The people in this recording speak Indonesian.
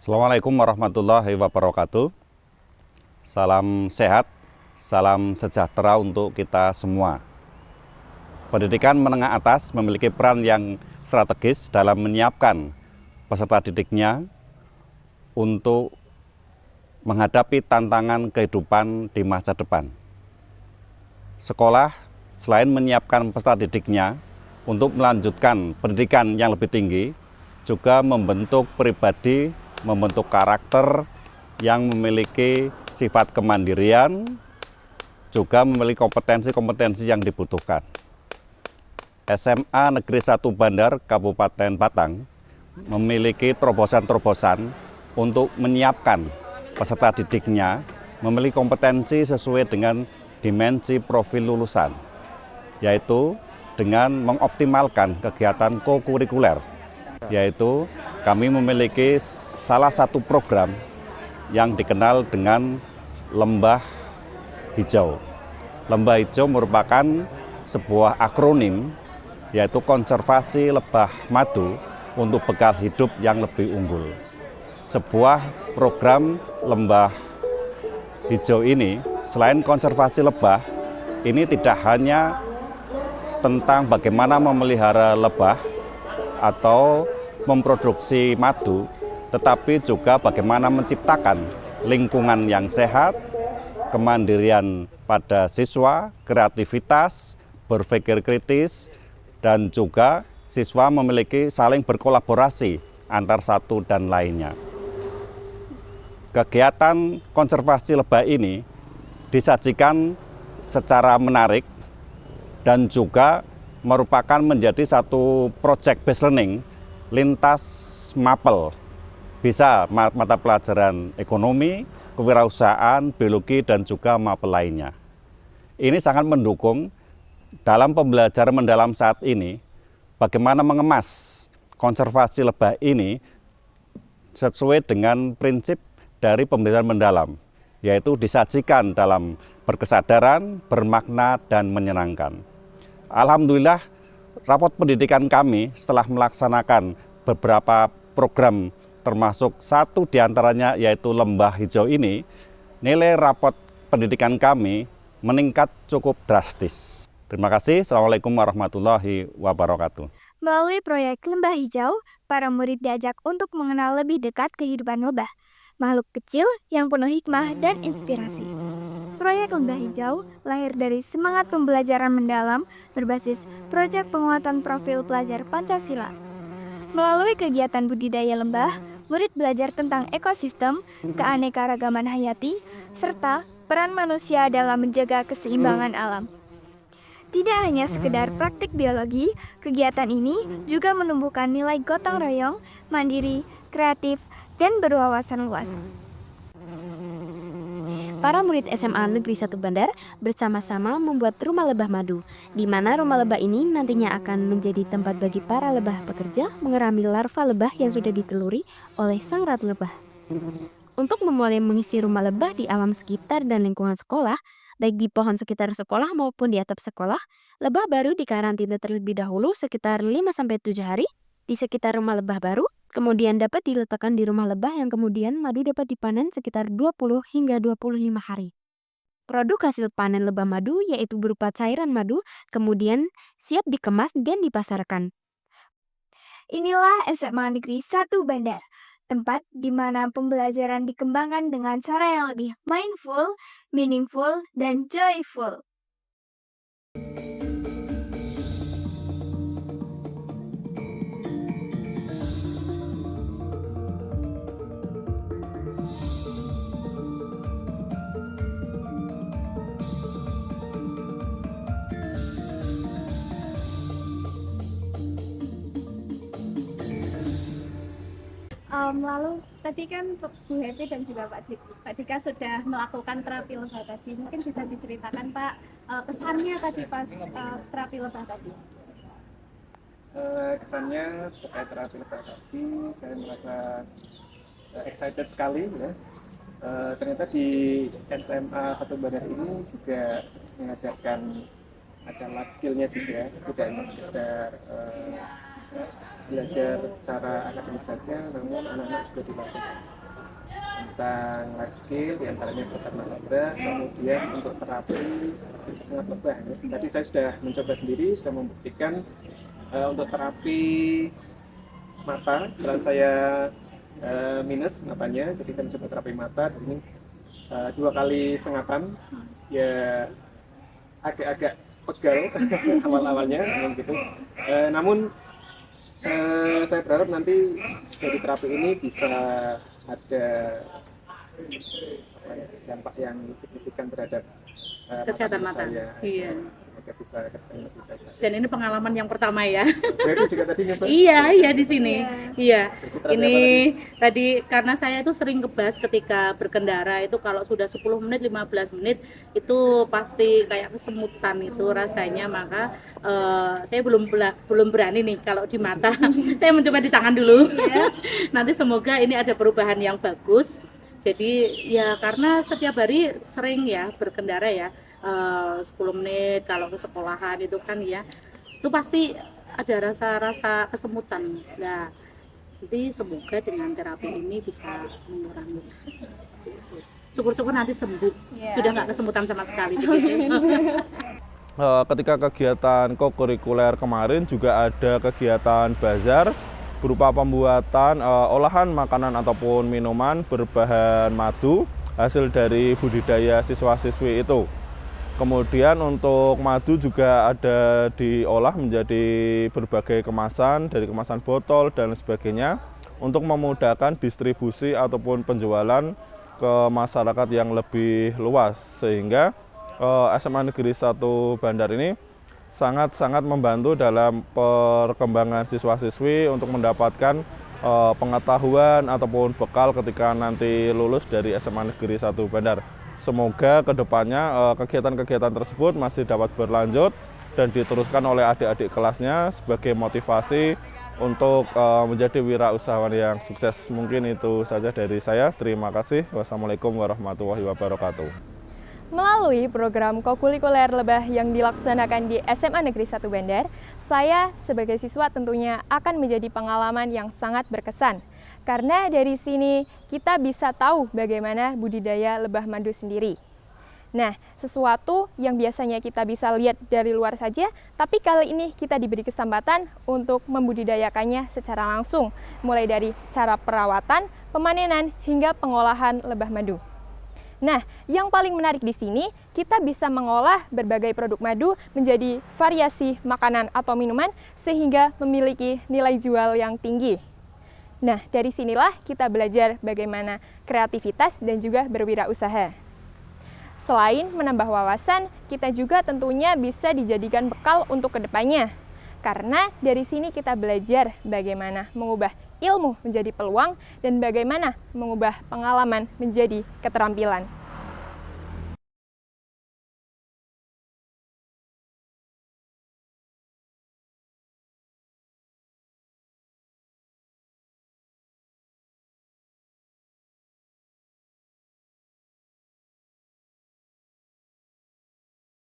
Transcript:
Assalamualaikum warahmatullahi wabarakatuh. Salam sehat, salam sejahtera untuk kita semua. Pendidikan menengah atas memiliki peran yang strategis dalam menyiapkan peserta didiknya untuk menghadapi tantangan kehidupan di masa depan. Sekolah selain menyiapkan peserta didiknya untuk melanjutkan pendidikan yang lebih tinggi, juga membentuk pribadi, membentuk karakter yang memiliki sifat kemandirian, juga memiliki kompetensi-kompetensi yang dibutuhkan. SMA Negeri 1 Bandar Kabupaten Batang memiliki terobosan-terobosan untuk menyiapkan peserta didiknya memiliki kompetensi sesuai dengan dimensi profil lulusan, yaitu dengan mengoptimalkan kegiatan kokurikuler, yaitu kami memiliki salah satu program yang dikenal dengan Lembah Hijau. Lembah Hijau merupakan sebuah akronim, yaitu konservasi lebah madu untuk bekal hidup yang lebih unggul. Sebuah program Lembah Hijau ini, selain konservasi lebah, ini tidak hanya tentang bagaimana memelihara lebah atau memproduksi madu, tetapi juga bagaimana menciptakan lingkungan yang sehat, kemandirian pada siswa, kreativitas, berpikir kritis, dan juga siswa memiliki saling berkolaborasi antar satu dan lainnya. Kegiatan konservasi lebah ini disajikan secara menarik dan juga merupakan menjadi satu project based learning lintas MAPEL. Bisa mata pelajaran ekonomi, kewirausahaan, biologi, dan juga MAPEL lainnya. Ini sangat mendukung dalam pembelajaran mendalam saat ini, bagaimana mengemas konservasi lebah ini sesuai dengan prinsip dari pembelajaran mendalam, yaitu disajikan dalam berkesadaran, bermakna, dan menyenangkan. Alhamdulillah, rapot pendidikan kami setelah melaksanakan beberapa program, termasuk satu diantaranya yaitu Lembah Hijau ini, nilai rapot pendidikan kami meningkat cukup drastis. Terima kasih. Assalamualaikum warahmatullahi wabarakatuh. Melalui proyek Lembah Hijau, para murid diajak untuk mengenal lebih dekat kehidupan lebah, makhluk kecil yang penuh hikmah dan inspirasi. Proyek Lembah Hijau lahir dari semangat pembelajaran mendalam berbasis proyek penguatan profil pelajar Pancasila. Melalui kegiatan budidaya lembah, murid belajar tentang ekosistem, keanekaragaman hayati, serta peran manusia dalam menjaga keseimbangan alam. Tidak hanya sekedar praktik biologi, kegiatan ini juga menumbuhkan nilai gotong royong, mandiri, kreatif, dan berwawasan luas. Para murid SMA Negeri 1 Bandar bersama-sama membuat rumah lebah madu, di mana rumah lebah ini nantinya akan menjadi tempat bagi para lebah pekerja mengerami larva lebah yang sudah diteluri oleh sang ratu lebah. Untuk memulai mengisi rumah lebah di alam sekitar dan lingkungan sekolah, baik di pohon sekitar sekolah maupun di atap sekolah, lebah baru dikarantina terlebih dahulu sekitar 5-7 hari di sekitar rumah lebah baru. Kemudian dapat diletakkan di rumah lebah yang kemudian madu dapat dipanen sekitar 20 hingga 25 hari. Produk hasil panen lebah madu yaitu berupa cairan madu, kemudian siap dikemas dan dipasarkan. Inilah SMA Negeri 1 Bandar, tempat di mana pembelajaran dikembangkan dengan cara yang lebih mindful, meaningful, dan joyful. Lalu tadi kan Bu Happy dan juga Pak Dika sudah melakukan terapi lebah tadi. Mungkin bisa diceritakan Pak kesannya tadi pas terapi lebah tadi. Kesannya terkait terapi lebah tadi, saya merasa excited sekali ya. Ternyata di SMA 1 Bandar ini juga mengajarkan ada life skill-nya juga, tidak hanya sekedar belajar secara akademik saja, namun anak-anak juga dilatih tentang life skill, diantaranya peternak lebah, kemudian untuk terapi sangat lebah. Tadi saya sudah mencoba sendiri, sudah membuktikan untuk terapi mata, kebetulan saya minus matanya, jadi saya mencoba terapi mata. Di sini 2 kali sengatan, ya agak-agak pegal awal-awalnya, gitu. Namun saya berharap nanti dari terapi ini bisa ada dampak yang signifikan terhadap kesehatan mata. saya. Iya. Semoga bisa kerjanya lebih baik. Dan ini pengalaman yang pertama ya. Berarti juga tadi nyoba? Iya di sini. Iya. Terapi Ini apa tadi karena saya itu sering kebas ketika berkendara itu kalau sudah 10 menit, 15 menit itu pasti kayak kesemutan itu rasanya, maka saya belum berani nih kalau di mata. Saya mencoba di tangan dulu. Nanti semoga ini ada perubahan yang bagus. Jadi ya karena setiap hari sering ya berkendara ya, 10 menit kalau ke sekolahan itu kan ya, itu pasti ada rasa-rasa kesemutan. Nah, jadi semoga dengan terapi ini bisa mengurangi. Syukur-syukur nanti sembuh, sudah nggak kesemutan sama sekali. Ketika kegiatan kokurikuler kemarin juga ada kegiatan bazar berupa pembuatan olahan makanan ataupun minuman berbahan madu hasil dari budidaya siswa-siswi itu. Kemudian untuk madu juga ada diolah menjadi berbagai kemasan, dari kemasan botol dan sebagainya untuk memudahkan distribusi ataupun penjualan ke masyarakat yang lebih luas, sehingga SMA Negeri 1 Bandar ini sangat-sangat membantu dalam perkembangan siswa-siswi untuk mendapatkan pengetahuan ataupun bekal ketika nanti lulus dari SMA Negeri 1 Bandar. Semoga kedepannya kegiatan-kegiatan tersebut masih dapat berlanjut dan diteruskan oleh adik-adik kelasnya sebagai motivasi untuk menjadi wirausahawan yang sukses. Mungkin itu saja dari saya. Terima kasih. Wassalamualaikum warahmatullahi wabarakatuh. Melalui program kokurikuler lebah yang dilaksanakan di SMA Negeri 1 Bandar, saya sebagai siswa tentunya akan menjadi pengalaman yang sangat berkesan. Karena dari sini kita bisa tahu bagaimana budidaya lebah madu sendiri. Nah, sesuatu yang biasanya kita bisa lihat dari luar saja, tapi kali ini kita diberi kesempatan untuk membudidayakannya secara langsung, mulai dari cara perawatan, pemanenan, hingga pengolahan lebah madu. Nah, yang paling menarik di sini, kita bisa mengolah berbagai produk madu menjadi variasi makanan atau minuman sehingga memiliki nilai jual yang tinggi. Nah, dari sinilah kita belajar bagaimana kreativitas dan juga berwirausaha. Selain menambah wawasan, kita juga tentunya bisa dijadikan bekal untuk kedepannya. Karena dari sini kita belajar bagaimana mengubah ilmu menjadi peluang dan bagaimana mengubah pengalaman menjadi keterampilan.